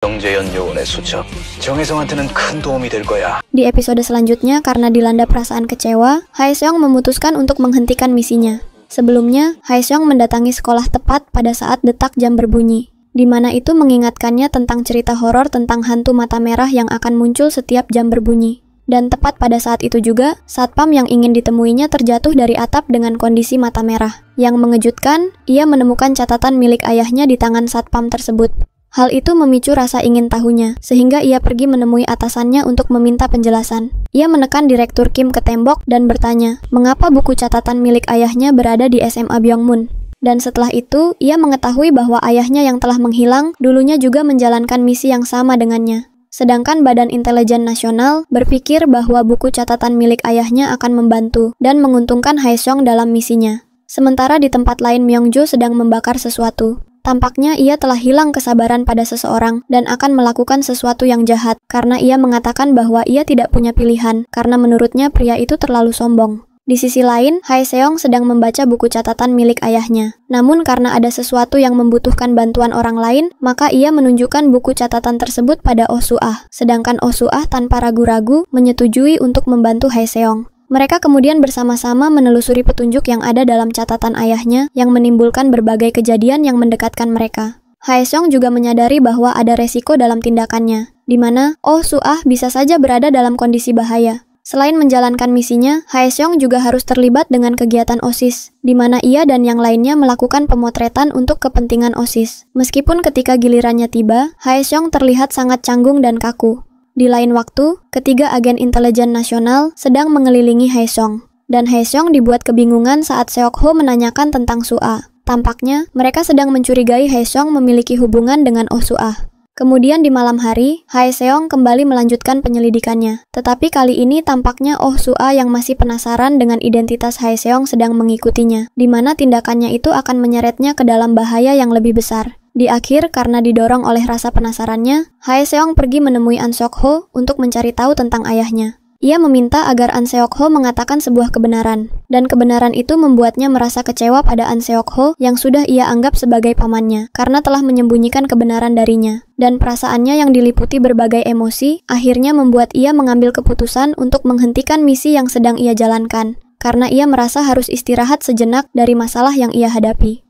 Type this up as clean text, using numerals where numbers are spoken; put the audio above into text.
경제 연료원의 수첩, 정혜성한테는 큰 도움이 될 거야. Di episode selanjutnya, karena dilanda perasaan kecewa, Hae-seong memutuskan untuk menghentikan misinya. Sebelumnya, Hae-seong mendatangi sekolah tepat pada saat detak jam berbunyi, di mana itu mengingatkannya tentang cerita horor tentang hantu mata merah yang akan muncul setiap jam berbunyi. Dan tepat pada saat itu juga, satpam yang ingin ditemuinya terjatuh dari atap dengan kondisi mata merah. Yang mengejutkan, ia menemukan catatan milik ayahnya di tangan satpam tersebut. Hal itu memicu rasa ingin tahunya, sehingga ia pergi menemui atasannya untuk meminta penjelasan. Ia menekan Direktur Kim ke tembok dan bertanya, mengapa buku catatan milik ayahnya berada di SMA Byongmun. Dan setelah itu, ia mengetahui bahwa ayahnya yang telah menghilang dulunya juga menjalankan misi yang sama dengannya. Sedangkan Badan Intelijen Nasional berpikir bahwa buku catatan milik ayahnya akan membantu dan menguntungkan Hae-seong dalam misinya. Sementara di tempat lain Myongjo sedang membakar sesuatu. Tampaknya ia telah hilang kesabaran pada seseorang dan akan melakukan sesuatu yang jahat karena ia mengatakan bahwa ia tidak punya pilihan karena menurutnya pria itu terlalu sombong. Di sisi lain, Hae-seong sedang membaca buku catatan milik ayahnya. Namun karena ada sesuatu yang membutuhkan bantuan orang lain, maka ia menunjukkan buku catatan tersebut pada Oh Soo-ah. Sedangkan Oh Soo-ah tanpa ragu-ragu menyetujui untuk membantu Hae-seong. Mereka kemudian bersama-sama menelusuri petunjuk yang ada dalam catatan ayahnya yang menimbulkan berbagai kejadian yang mendekatkan mereka. Hae-seong juga menyadari bahwa ada resiko dalam tindakannya, di mana Oh Soo-ah bisa saja berada dalam kondisi bahaya. Selain menjalankan misinya, Hae-seong juga harus terlibat dengan kegiatan OSIS, di mana ia dan yang lainnya melakukan pemotretan untuk kepentingan OSIS. Meskipun ketika gilirannya tiba, Hae-seong terlihat sangat canggung dan kaku. Di lain waktu, ketiga agen intelijen nasional sedang mengelilingi Hae-seong. Dan Hae-seong dibuat kebingungan saat Seok-ho menanyakan tentang Soo-ah. Tampaknya, mereka sedang mencurigai Hae-seong memiliki hubungan dengan Oh Soo-ah. Kemudian di malam hari, Hae-seong kembali melanjutkan penyelidikannya. Tetapi kali ini tampaknya Oh Soo-ah yang masih penasaran dengan identitas Hae-seong sedang mengikutinya, di mana tindakannya itu akan menyeretnya ke dalam bahaya yang lebih besar. Di akhir, karena didorong oleh rasa penasarannya, Hae-seong pergi menemui An Seok-ho untuk mencari tahu tentang ayahnya. Ia meminta agar An Seok-ho mengatakan sebuah kebenaran, dan kebenaran itu membuatnya merasa kecewa pada An Seok-ho yang sudah ia anggap sebagai pamannya, karena telah menyembunyikan kebenaran darinya. Dan perasaannya yang diliputi berbagai emosi, akhirnya membuat ia mengambil keputusan untuk menghentikan misi yang sedang ia jalankan, karena ia merasa harus istirahat sejenak dari masalah yang ia hadapi.